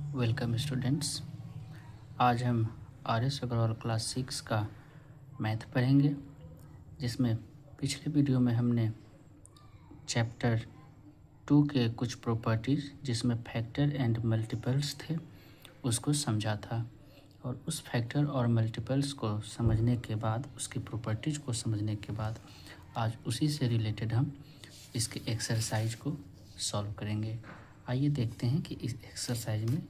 Welcome students. आज हम RS. Agarwal class 6 का मैथ पढ़ेंगे, जिसमें पिछले वीडियो में हमने चैप्टर 2 के कुछ प्रॉपर्टीज़ जिसमें फैक्टर एंड मल्टीपल्स थे उसको समझा था। और उस फैक्टर और मल्टीपल्स को समझने के बाद, उसकी प्रॉपर्टीज़ को समझने के बाद आज उसी से रिलेटेड हम इसके एक्सरसाइज को सॉल्व करेंगे। आइए देखते हैं कि इस एक्सरसाइज में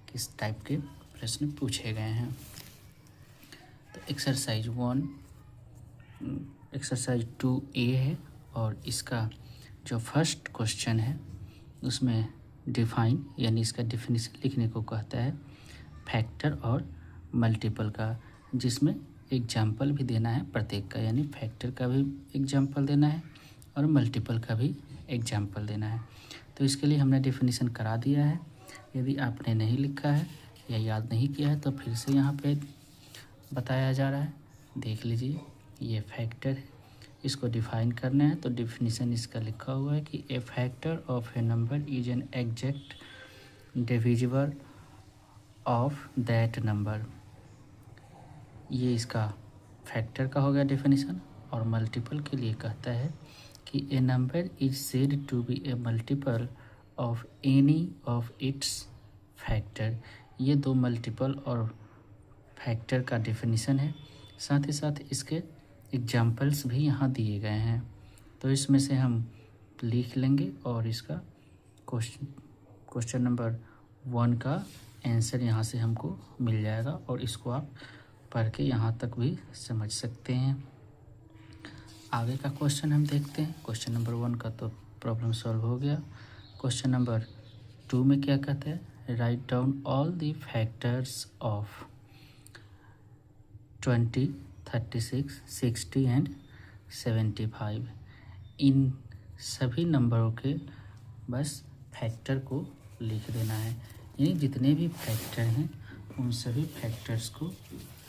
किस टाइप के प्रश्न पूछे गए हैं। तो एक्सरसाइज 2A है और इसका जो फर्स्ट क्वेश्चन है उसमें डिफाइन यानी इसका डिफिनीशन लिखने को कहता है फैक्टर और मल्टीपल का, जिसमें एग्जाम्पल भी देना है प्रत्येक का, यानी फैक्टर का भी एग्जाम्पल देना है और मल्टीपल का भी एग्जाम्पल देना है। तो इसके लिए हमने डिफिनीशन करा दिया है। यदि आपने नहीं लिखा है या याद नहीं किया है तो फिर से यहाँ पे बताया जा रहा है, देख लीजिए। ये फैक्टर है, इसको डिफाइन करना है। तो डिफिनीशन इसका लिखा हुआ है कि a factor of a number is an exact divisible of that number. ये इसका फैक्टर का हो गया डिफिनीशन। और मल्टीपल के लिए कहता है कि a number is said to be a multiple of any of its factor. ये दो मल्टीपल और फैक्टर का डिफिनीशन है। साथ ही साथ इसके एग्जाम्पल्स भी यहाँ दिए गए हैं। तो इसमें से हम लिख लेंगे और इसका क्वेश्चन नंबर 1 का आंसर यहाँ से हमको मिल जाएगा। और इसको आप पढ़ के यहाँ तक भी समझ सकते हैं। आगे का क्वेश्चन हम देखते हैं। क्वेश्चन नंबर 1 का तो प्रॉब्लम सॉल्व हो गया। क्वेश्चन नंबर 2 में क्या कहते हैं, write down all the factors of 20, 36, 60 and 75। इन सभी नंबरों के बस फैक्टर को लिख देना है, यानी जितने भी फैक्टर हैं उन सभी फैक्टर्स को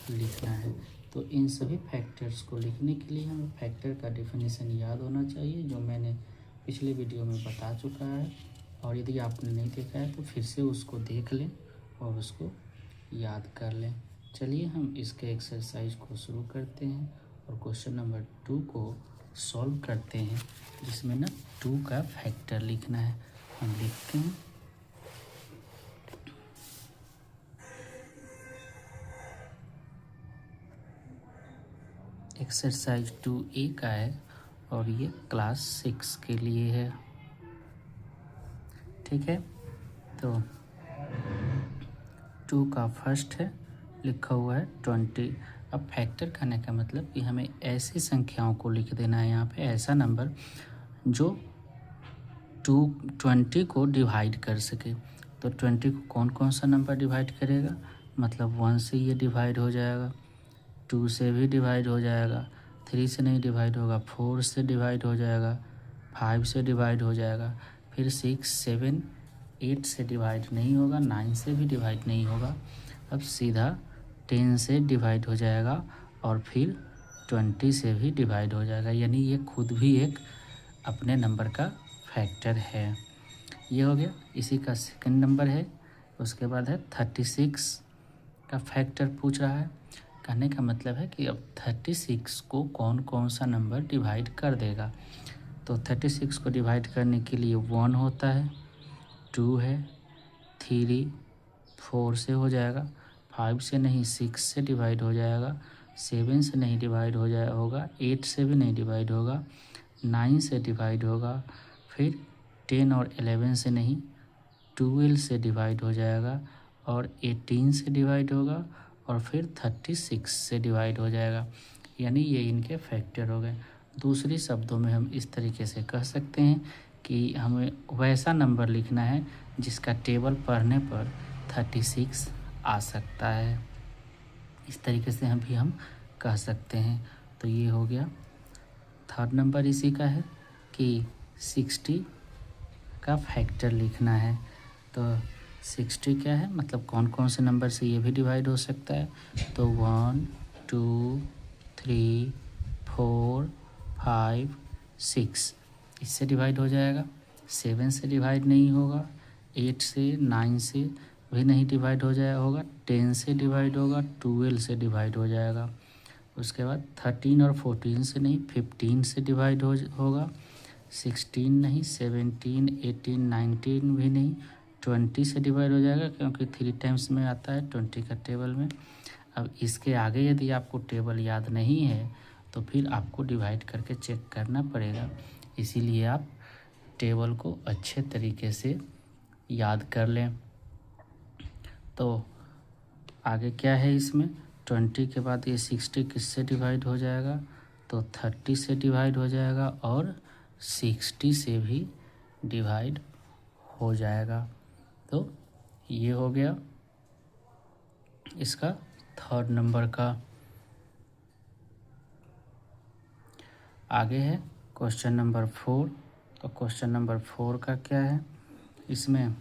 लिखना है। तो इन सभी फैक्टर्स को लिखने के लिए हमें फैक्टर का डिफिनीशन याद होना चाहिए, जो मैंने पिछले वीडियो में बता चुका है। और यदि आपने नहीं देखा है तो फिर से उसको देख लें और उसको याद कर लें। चलिए हम इसके एक्सरसाइज को शुरू करते हैं और क्वेश्चन नंबर 2 को सॉल्व करते हैं, जिसमें ना 2 का फैक्टर लिखना है। हम लिखते हैं एक्सरसाइज 2A का है और ये क्लास 6 के लिए है, ठीक है। तो 2 का फर्स्ट है, लिखा हुआ है 20। अब फैक्टर करने का मतलब कि हमें ऐसी संख्याओं को लिख देना है यहाँ पे, ऐसा नंबर जो 20 को डिवाइड कर सके। तो 20 को कौन कौन सा नंबर डिवाइड करेगा, मतलब 1 से ये डिवाइड हो जाएगा, 2 से भी डिवाइड हो जाएगा, 3 से नहीं डिवाइड होगा, 4 से डिवाइड हो जाएगा, 5 से डिवाइड हो जाएगा, फिर 6, 7, 8 से डिवाइड नहीं होगा, 9 से भी डिवाइड नहीं होगा। अब सीधा 10 से डिवाइड हो जाएगा और फिर 20 से भी डिवाइड हो जाएगा, यानी ये खुद भी एक अपने नंबर का फैक्टर है। ये हो गया, इसी का सेकंड नंबर है। उसके बाद है 36 का फैक्टर पूछ रहा है। कहने का मतलब है कि अब 36 को कौन कौन सा नंबर डिवाइड कर देगा। तो 36 को डिवाइड करने के लिए 1 होता है, 2 है, 3, 4 से हो जाएगा, 5 से नहीं 6 से डिवाइड हो जाएगा, 7 से नहीं डिवाइड हो होगा, 8 से भी नहीं डिवाइड होगा, 9 से डिवाइड होगा, फिर 10 और 11 से नहीं 12 से डिवाइड हो जाएगा, और 18 से डिवाइड होगा, और फिर 36 से डिवाइड हो जाएगा। यानी ये इनके फैक्टर हो गए। दूसरी शब्दों में हम इस तरीके से कह सकते हैं कि हमें वैसा नंबर लिखना है जिसका टेबल पढ़ने पर 36 आ सकता है। इस तरीके से हम कह सकते हैं। तो ये हो गया। थर्ड नंबर इसी का है कि 60 का फैक्टर लिखना है। तो 60 क्या है, मतलब कौन कौन से नंबर से ये भी डिवाइड हो सकता है। तो 1, 2, 3, 4, 5, 6 इससे डिवाइड हो जाएगा। 7 से डिवाइड नहीं होगा, 8 से, 9 से, भी नहीं डिवाइड हो जाएगा होगा, 10 से डिवाइड होगा, 12 से डिवाइड हो जाएगा। उसके बाद 13 और 14 से नहीं, 15 से डिवाइड होगा, 16 नहीं, 17, 18, 19 भी नहीं, 20 से डिवाइड हो जाएगा क्योंकि 3 टाइम्स में आता है 20 का टेबल में। अब इसके आगे यदि आपको टेबल याद नहीं है तो फिर आपको डिवाइड करके चेक करना पड़ेगा, इसीलिए आप टेबल को अच्छे तरीके से याद कर लें। तो आगे क्या है इसमें, 20 के बाद ये 60 किससे डिवाइड हो जाएगा, तो 30 से डिवाइड हो जाएगा और 60 से भी डिवाइड हो जाएगा। तो ये हो गया इसका 3rd नंबर का। आगे है क्वेश्चन नंबर 4। तो क्वेश्चन नंबर 4 का क्या है, इसमें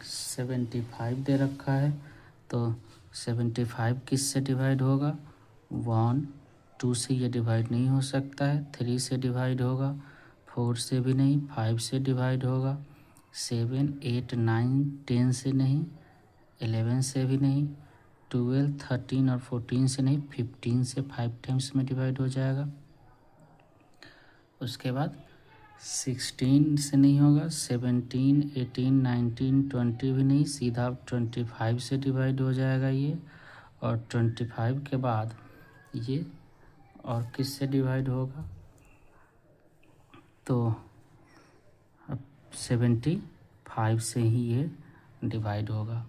75 दे रखा है। तो 75 किस से डिवाइड होगा, 1, 2 से ये डिवाइड नहीं हो सकता है, 3 से डिवाइड होगा, 4 से भी नहीं, 5 से डिवाइड होगा, 7, 8, 9, 10 से नहीं, 11 से भी नहीं, 12, 13 और 14 से नहीं, 15 से 5 टाइम्स में डिवाइड हो जाएगा। उसके बाद 16 से नहीं होगा, 17, 18, 19, 20 भी नहीं, सीधा 25 से डिवाइड हो जाएगा ये, और 25 के बाद ये और किस से डिवाइड होगा, तो अब 75 से ही ये डिवाइड होगा।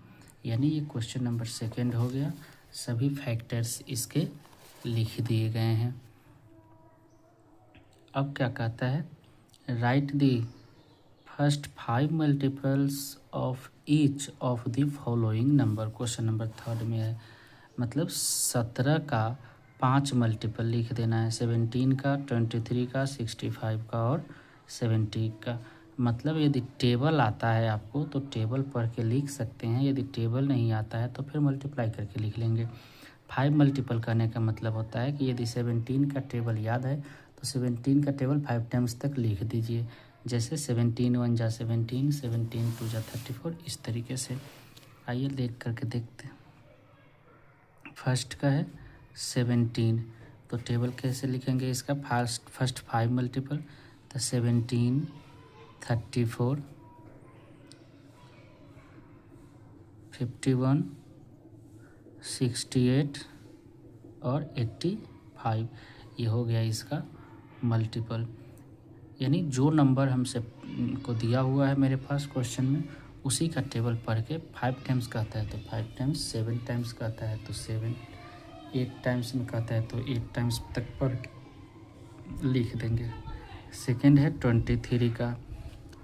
यानी ये क्वेश्चन नंबर 2 हो गया। सभी फैक्टर्स इसके लिख दिए गए हैं। अब क्या कहता है, right the first 5 multiples of each of the following number. Question number 3 में है, मतलब 17 का 5 मल्टीपल लिख देना है, 17 का, 23 का, 65 का और 70 का। मतलब यदि टेबल आता है आपको तो टेबल पढ़ के लिख सकते हैं, यदि टेबल नहीं आता है तो फिर मल्टीप्लाई करके लिख लेंगे। 5 मल्टीपल करने का मतलब होता है कि यदि 17 का टेबल याद है तो 17 का टेबल 5 टाइम्स तक लिख दीजिए, जैसे 17 1 जा 17, 17 2 जा 34, इस तरीके से। आइए देख करके देखते हैं। फर्स्ट का है 17, तो टेबल कैसे लिखेंगे इसका, फर्स्ट 5 मल्टीपल, तो 17, 34, 51, 68 और 85, ये हो गया इसका मल्टीपल। यानी जो नंबर हमसे को दिया हुआ है मेरे पास क्वेश्चन में, उसी का टेबल पढ़ के 5 टाइम्स कहता है तो 5 टाइम्स, 7 टाइम्स कहता है तो 7, 8 टाइम्स में कहता है तो 8 टाइम्स तक पढ़ के लिख देंगे। सेकंड है 23 का,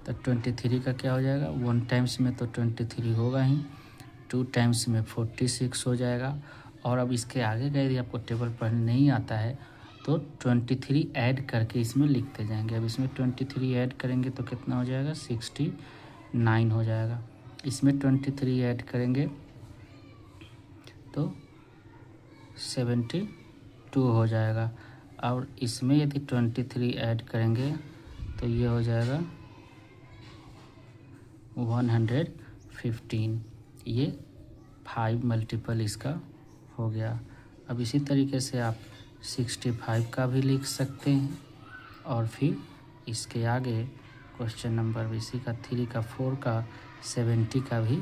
तो 23 का क्या हो जाएगा, 1 टाइम्स में तो 23 होगा ही, 2 टाइम्स में 46 हो जाएगा। और अब इसके आगे का यदि आपको टेबल पढ़ने नहीं आता है तो 23 ऐड करके इसमें लिखते जाएंगे। अब इसमें 23 ऐड करेंगे तो कितना हो जाएगा, 69 हो जाएगा। इसमें 23 ऐड करेंगे तो 72 हो जाएगा। और इसमें यदि 23 ऐड करेंगे तो ये हो जाएगा 115। ये 5 मल्टीपल इसका हो गया। अब इसी तरीके से आप 65 का भी लिख सकते हैं, और फिर इसके आगे क्वेश्चन नंबर इसी का 3 का 4 का 70 का भी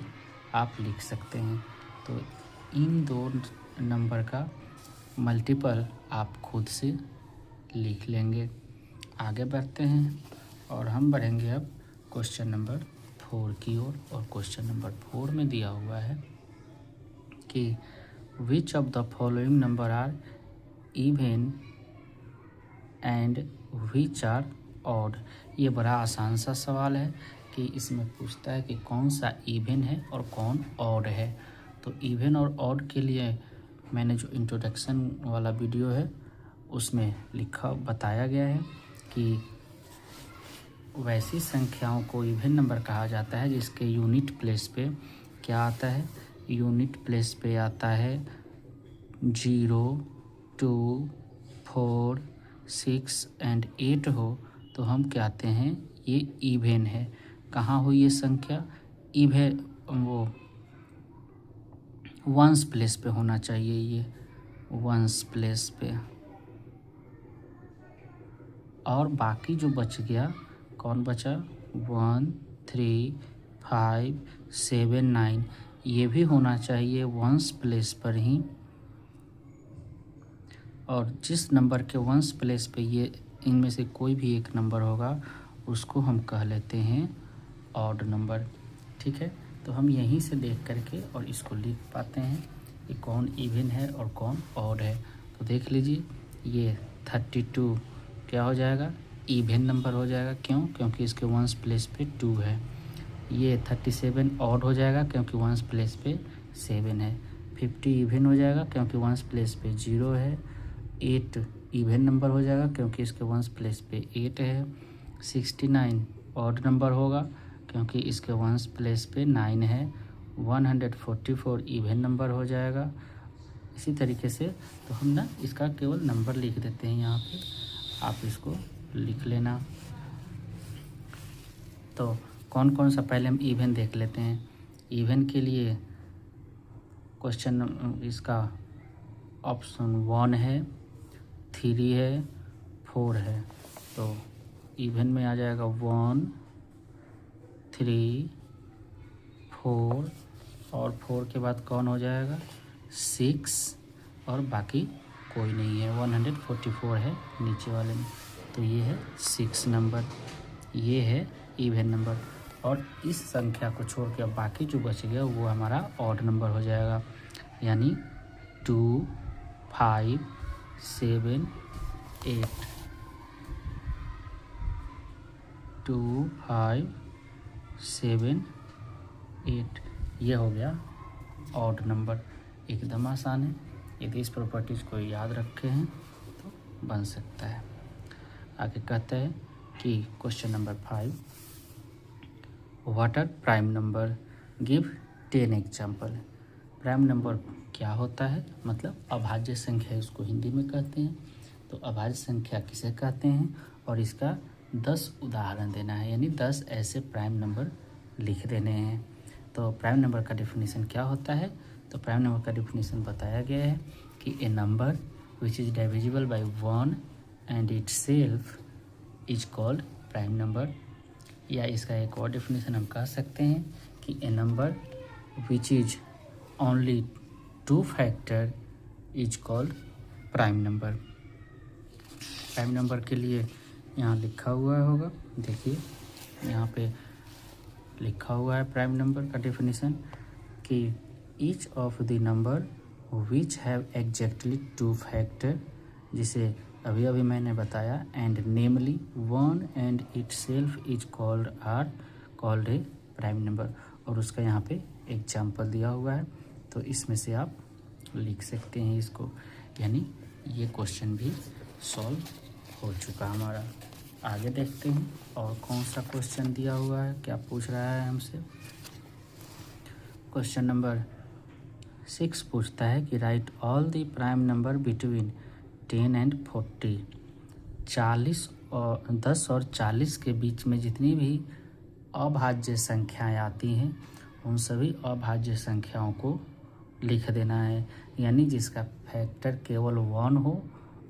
आप लिख सकते हैं। तो इन 2 नंबर का मल्टीपल आप खुद से लिख लेंगे। आगे बढ़ते हैं और हम बढ़ेंगे अब क्वेश्चन नंबर 4 की ओर। और क्वेश्चन नंबर 4 में दिया हुआ है कि which of the following number are even and which are odd. ये बड़ा आसान सा सवाल है कि इसमें पूछता है कि कौन सा इवन है और कौन ऑड है। तो इवन और ऑड के लिए मैंने जो इंट्रोडक्शन वाला वीडियो है उसमें बताया गया है कि वैसी संख्याओं को इवन नंबर कहा जाता है जिसके यूनिट प्लेस पे क्या आता है, यूनिट प्लेस पे आता है 0, 2, 4, 6 एंड 8 हो तो हम कहते हैं ये इवन है। कहाँ हुई ये संख्या, इवन वो वंस प्लेस पे होना चाहिए, ये वंस प्लेस पे। और बाकी जो बच गया, कौन बचा, 1 3 5 7 9, ये भी होना चाहिए वंस प्लेस पर ही। और जिस नंबर के वंस प्लेस पे ये इनमें से कोई भी एक नंबर होगा उसको हम कह लेते हैं ऑड नंबर। ठीक है, तो हम यहीं से देख करके और इसको लिख पाते हैं कि कौन इवन है और कौन ऑड है। तो देख लीजिए, ये 32 क्या हो जाएगा, इवन नंबर हो जाएगा। क्यों? क्योंकि इसके वंस प्लेस पे 2 है। ये 37 ऑड हो जाएगा क्योंकि वंस प्लेस पे 7 है। 50 इवन हो जाएगा क्योंकि वंस प्लेस पे 0 है। 8 इवन नंबर हो जाएगा क्योंकि इसके वंस प्लेस पे 8 है। 69 ऑड नंबर होगा क्योंकि इसके वंस प्लेस पे 9 है। 144 इवन नंबर हो जाएगा। इसी तरीके से तो हम ना इसका केवल नंबर लिख देते हैं यहाँ पे, आप इसको लिख लेना। तो कौन कौन सा, पहले हम इवन देख लेते हैं। इवन के लिए क्वेश्चन इसका ऑप्शन 1 है, 3 है, 4 है। तो इवन में आ जाएगा 1 3 4, और 4 के बाद कौन हो जाएगा, 6, और बाकी कोई नहीं है। 144 है नीचे वाले में, तो ये है 6 नंबर, ये है इवन नंबर। और इस संख्या को छोड़ के बाकी जो बच गया वो हमारा ऑड नंबर हो जाएगा, यानी 2 5 7 8। 2 5 7 8, ये हो गया ऑड नंबर। एकदम आसान है, यदि इस प्रॉपर्टीज़ को याद रखे हैं तो बन सकता है। आगे कहते हैं कि question number 5, what are prime number, give 10 example. Prime number क्या होता है, मतलब अभाज्य संख्या इसको हिंदी में कहते हैं। तो अभाज्य संख्या किसे कहते हैं, और इसका 10 उदाहरण देना है, यानी 10 ऐसे प्राइम नंबर लिख देने हैं। तो प्राइम नंबर का डेफिनेशन क्या होता है, तो प्राइम नंबर का डेफिनेशन बताया गया है कि a number which is divisible by 1 and itself is called prime number. या इसका एक और डेफिनेशन हम कह सकते हैं कि a number which is only 2 factor is called prime number. Prime number के लिए यहाँ लिखा हुआ होगा, देखिए यहाँ पे लिखा हुआ है प्राइम नंबर का डेफिनेशन कि each of the number which have exactly 2 factor, जिसे अभी अभी मैंने बताया, and namely 1 and itself is called a prime number. और उसका यहाँ पे एग्जाम्पल दिया हुआ है, तो इसमें से आप लिख सकते हैं इसको, यानी ये क्वेश्चन भी सॉल्व हो चुका हमारा। आगे देखते हैं और कौन सा क्वेश्चन दिया हुआ है, क्या पूछ रहा है हमसे। क्वेश्चन नंबर 6 पूछता है कि right all the prime number between 10 and 40। 10 और 40 के बीच में जितनी भी अभाज्य संख्याएं आती हैं उन सभी अभाज्य संख्याओं को लिख देना है, यानी जिसका फैक्टर केवल 1 हो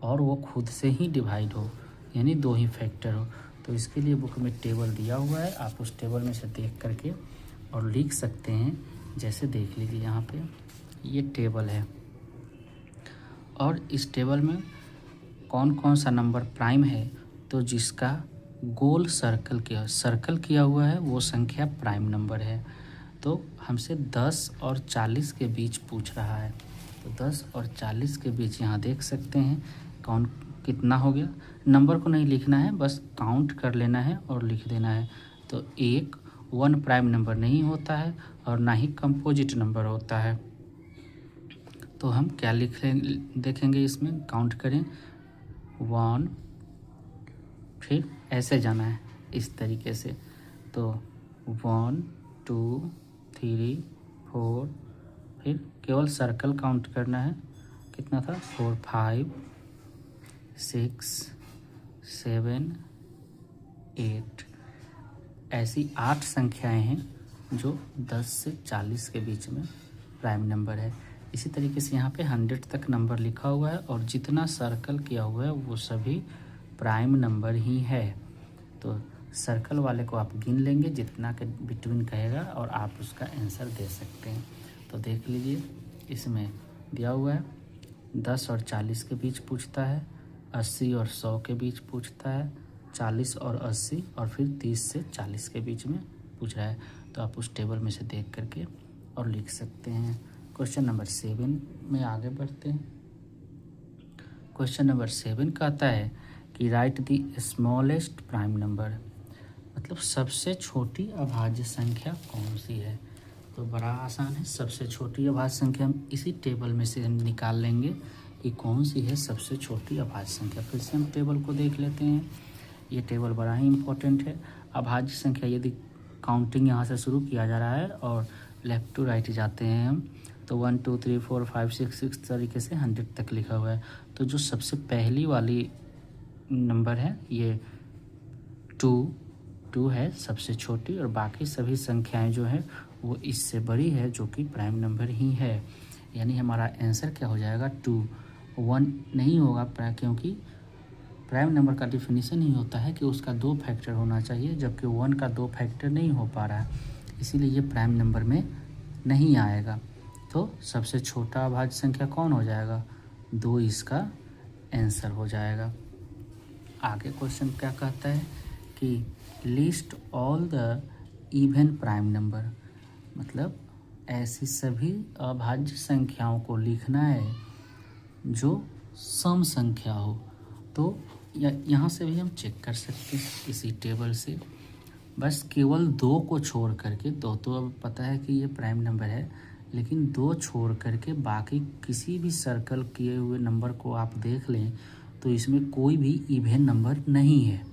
और वो खुद से ही डिवाइड हो, यानी 2 ही फैक्टर हो। तो इसके लिए बुक में टेबल दिया हुआ है, आप उस टेबल में से देख करके और लिख सकते हैं। जैसे देख लीजिए यहाँ पे ये टेबल है, और इस टेबल में कौन कौन सा नंबर प्राइम है, तो जिसका गोल सर्कल किया हुआ है वो संख्या प्राइम नंबर है। तो हमसे 10 और 40 के बीच पूछ रहा है, तो 10 और 40 के बीच यहाँ देख सकते हैं कौन कितना हो गया। नंबर को नहीं लिखना है, बस काउंट कर लेना है और लिख देना है। तो 1 प्राइम नंबर नहीं होता है और ना ही कंपोजिट नंबर होता है। तो हम क्या देखेंगे इसमें, काउंट करें 1, फिर ऐसे जाना है इस तरीके से। तो 1 2 3 4, फिर केवल सर्कल काउंट करना है, कितना था 4 5 6 7 8। ऐसी 8 संख्याएं हैं जो 10 से 40 के बीच में प्राइम नंबर है। इसी तरीके से यहाँ पे 100 तक नंबर लिखा हुआ है और जितना सर्कल किया हुआ है वो सभी प्राइम नंबर ही है। तो सर्कल वाले को आप गिन लेंगे, जितना के बिटवीन कहेगा और आप उसका आंसर दे सकते हैं। तो देख लीजिए, इसमें दिया हुआ है 10 और 40 के बीच पूछता है, 80 और 100 के बीच पूछता है, 40 और 80 और फिर 30 से 40 के बीच में पूछ रहा है। तो आप उस टेबल में से देख करके और लिख सकते हैं। क्वेश्चन नंबर 7 में आगे बढ़ते हैं। क्वेश्चन नंबर 7 कहता है कि right the smallest prime number, मतलब सबसे छोटी अभाज्य संख्या कौन सी है। तो बड़ा आसान है, सबसे छोटी अभाज्य संख्या हम इसी टेबल में से हम निकाल लेंगे कि कौन सी है सबसे छोटी अभाज्य संख्या। फिर से हम टेबल को देख लेते हैं। ये टेबल बड़ा ही इम्पोर्टेंट है। अभाज्य संख्या यदि काउंटिंग यहाँ से शुरू किया जा रहा है और लेफ़्ट टू राइट जाते हैं हम, तो 1 2 3 4 5 6 तरीके से 100 तक लिखा हुआ है। तो जो सबसे पहली वाली नंबर है ये 2 है सबसे छोटी, और बाकी सभी संख्याएं जो है वो इससे बड़ी है, जो कि प्राइम नंबर ही है। यानी हमारा आंसर क्या हो जाएगा 2। 1 नहीं होगा क्योंकि प्राइम नंबर का डिफिनीशन ही होता है कि उसका 2 फैक्टर होना चाहिए, जबकि 1 का 2 फैक्टर नहीं हो पा रहा है, इसीलिए ये प्राइम नंबर में नहीं आएगा। तो सबसे छोटा अभाज्य संख्या कौन हो जाएगा, 2 इसका आंसर हो जाएगा। आगे क्वेश्चन क्या कहता है कि list all the even prime number, मतलब ऐसी सभी अभाज्य संख्याओं को लिखना है जो सम संख्या हो। तो यहाँ से भी हम चेक कर सकते हैं इसी टेबल से, बस केवल 2 को छोड़ करके, 2 तो अब पता है कि ये प्राइम नंबर है, लेकिन 2 छोड़ करके बाकी किसी भी सर्कल किए हुए नंबर को आप देख लें तो इसमें कोई भी इवन नंबर नहीं है।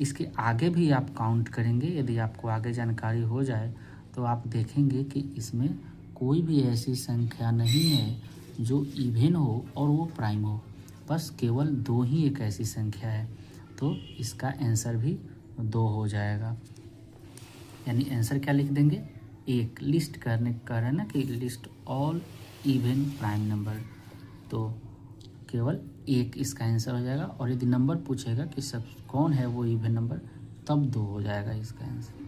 इसके आगे भी आप काउंट करेंगे, यदि आपको आगे जानकारी हो जाए तो आप देखेंगे कि इसमें कोई भी ऐसी संख्या नहीं है जो इवन हो और वो प्राइम हो, बस केवल 2 ही एक ऐसी संख्या है। तो इसका आंसर भी 2 हो जाएगा। यानी आंसर क्या लिख देंगे, एक लिस्ट करने कह रहे हैं ना कि list all even prime number, तो केवल एक इसका आंसर हो जाएगा। और यदि नंबर पूछेगा कि सब कौन है वो इवन नंबर, तब 2 हो जाएगा इसका आंसर।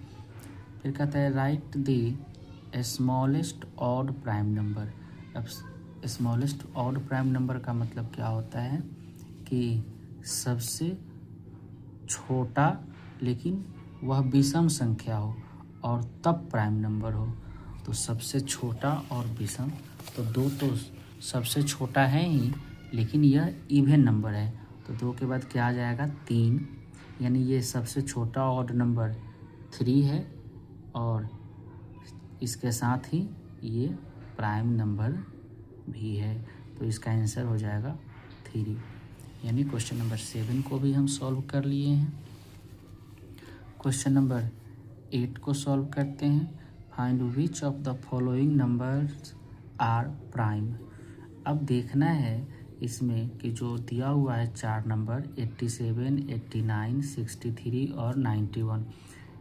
फिर कहता है right the smallest odd prime number. अब स्मॉलेस्ट ऑड प्राइम नंबर का मतलब क्या होता है कि सबसे छोटा लेकिन वह विषम संख्या हो और तब प्राइम नंबर हो। तो सबसे छोटा और विषम, तो 2 तो सबसे छोटा है ही, लेकिन यह इवन नंबर है, तो 2 के बाद क्या आ जाएगा 3, यानी ये सबसे छोटा ऑड नंबर 3 है और इसके साथ ही ये प्राइम नंबर भी है। तो इसका आंसर हो जाएगा 3। यानी क्वेश्चन नंबर 7 को भी हम सॉल्व कर लिए हैं। क्वेश्चन नंबर 8 को सॉल्व करते हैं। Find which of the following numbers are prime. अब देखना है इसमें कि जो दिया हुआ है 4 नंबर 87, 89, 63 और 91,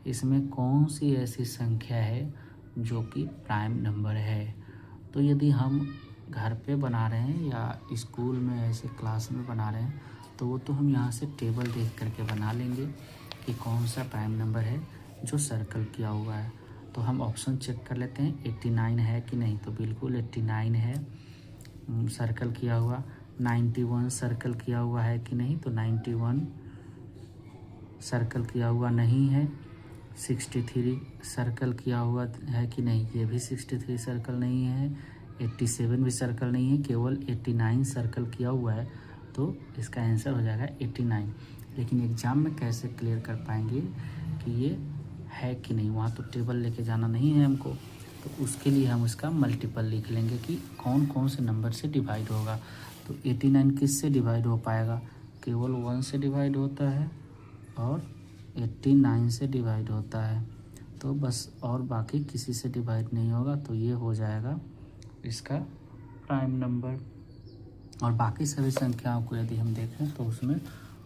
इसमें कौन सी ऐसी संख्या है जो कि प्राइम नंबर है। तो यदि हम घर पे बना रहे हैं या स्कूल में ऐसे क्लास में बना रहे हैं तो वो तो हम यहाँ से टेबल देख करके बना लेंगे कि कौन सा प्राइम नंबर है जो सर्कल किया हुआ है। तो हम ऑप्शन चेक कर लेते हैं 89 है कि नहीं, तो बिल्कुल 89 है सर्कल किया हुआ। 91 सर्कल किया हुआ है कि नहीं, तो 91 सर्कल किया हुआ नहीं है। 63 सर्कल किया हुआ है कि नहीं, ये भी 63 सर्कल नहीं है। 87 भी सर्कल नहीं है, केवल 89 सर्कल किया हुआ है। तो इसका आंसर हो जाएगा 89। लेकिन एग्ज़ाम में कैसे क्लियर कर पाएंगे कि ये है कि नहीं, वहाँ तो टेबल लेके जाना नहीं है हमको, तो उसके लिए हम इसका मल्टीपल लिख लेंगे कि कौन कौन से नंबर से डिवाइड होगा। तो 89 किस से डिवाइड हो पाएगा, केवल 1 से डिवाइड होता है और 89 से डिवाइड होता है, तो बस, और बाकी किसी से डिवाइड नहीं होगा। तो ये हो जाएगा इसका प्राइम नंबर। और बाकी सभी संख्याओं को यदि हम देखें तो उसमें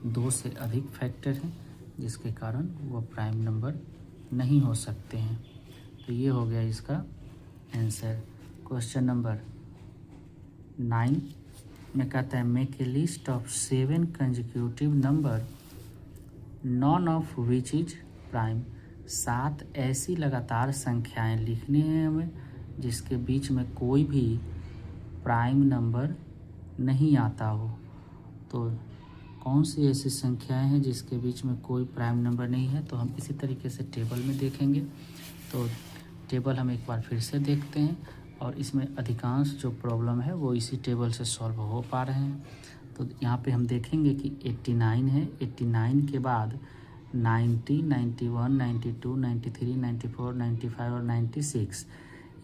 2 से अधिक फैक्टर हैं, जिसके कारण वो प्राइम नंबर नहीं हो सकते हैं। तो ये हो गया इसका आंसर। क्वेश्चन नंबर 9 में कहता है make a list of 7 consecutive number none of which is prime. 7 ऐसी लगातार संख्याएं लिखनी है हमें जिसके बीच में कोई भी प्राइम नंबर नहीं आता हो। तो कौन सी ऐसी संख्याएं हैं जिसके बीच में कोई प्राइम नंबर नहीं है, तो हम इसी तरीके से टेबल में देखेंगे। तो टेबल हम एक बार फिर से देखते हैं और इसमें अधिकांश जो प्रॉब्लम है वो इसी टेबल से सॉल्व हो पा रहे हैं। तो यहाँ पे हम देखेंगे कि 89 है, 89 के बाद 90, 91, 92, 93, 94, 95 और 96,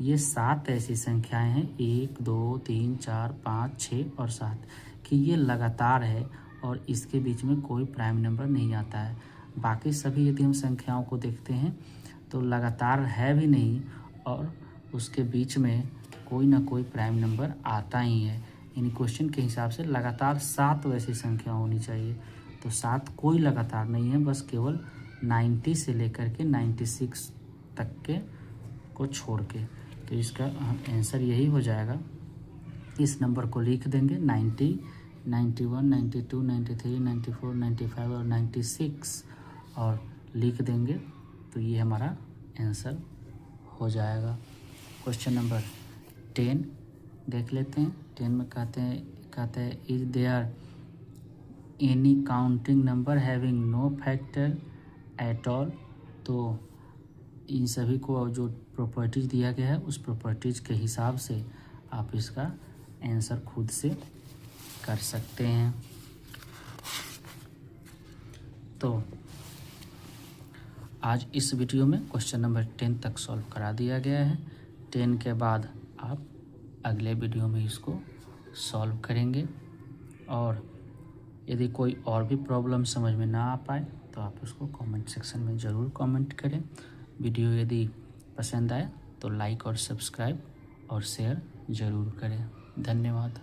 ये 7 ऐसी संख्याएं हैं 1, 2, 3, 4, 5, 6 और 7 कि ये लगातार है और इसके बीच में कोई प्राइम नंबर नहीं आता है। बाकी सभी यदि हम संख्याओं को देखते हैं तो लगातार है भी नहीं और उसके बीच में कोई ना कोई प्राइम नंबर आता ही है। यानी क्वेश्चन के हिसाब से लगातार 7 वैसी संख्या होनी चाहिए। तो 7 कोई लगातार नहीं है, बस केवल 90 से लेकर के 96 तक के को छोड़ के। तो इसका आंसर यही हो जाएगा। इस नंबर को लिख देंगे 90, 91, 92, 93, 94, 95 और 96 और लिख देंगे तो ये हमारा आंसर हो जाएगा। क्वेश्चन नंबर 10 देख लेते हैं। 10 में कहते हैं is there any counting number having no factor at all. तो इन सभी को जो प्रॉपर्टीज दिया गया है उस प्रॉपर्टीज के हिसाब से आप इसका आंसर खुद से कर सकते हैं। तो आज इस वीडियो में क्वेश्चन नंबर 10 तक सॉल्व करा दिया गया है। 10 के बाद आप अगले वीडियो में इसको सॉल्व करेंगे और यदि कोई और भी प्रॉब्लम समझ में ना आ पाए तो आप उसको कमेंट सेक्शन में ज़रूर कमेंट करें। वीडियो यदि पसंद आए तो लाइक और सब्सक्राइब और शेयर ज़रूर करें। धन्यवाद।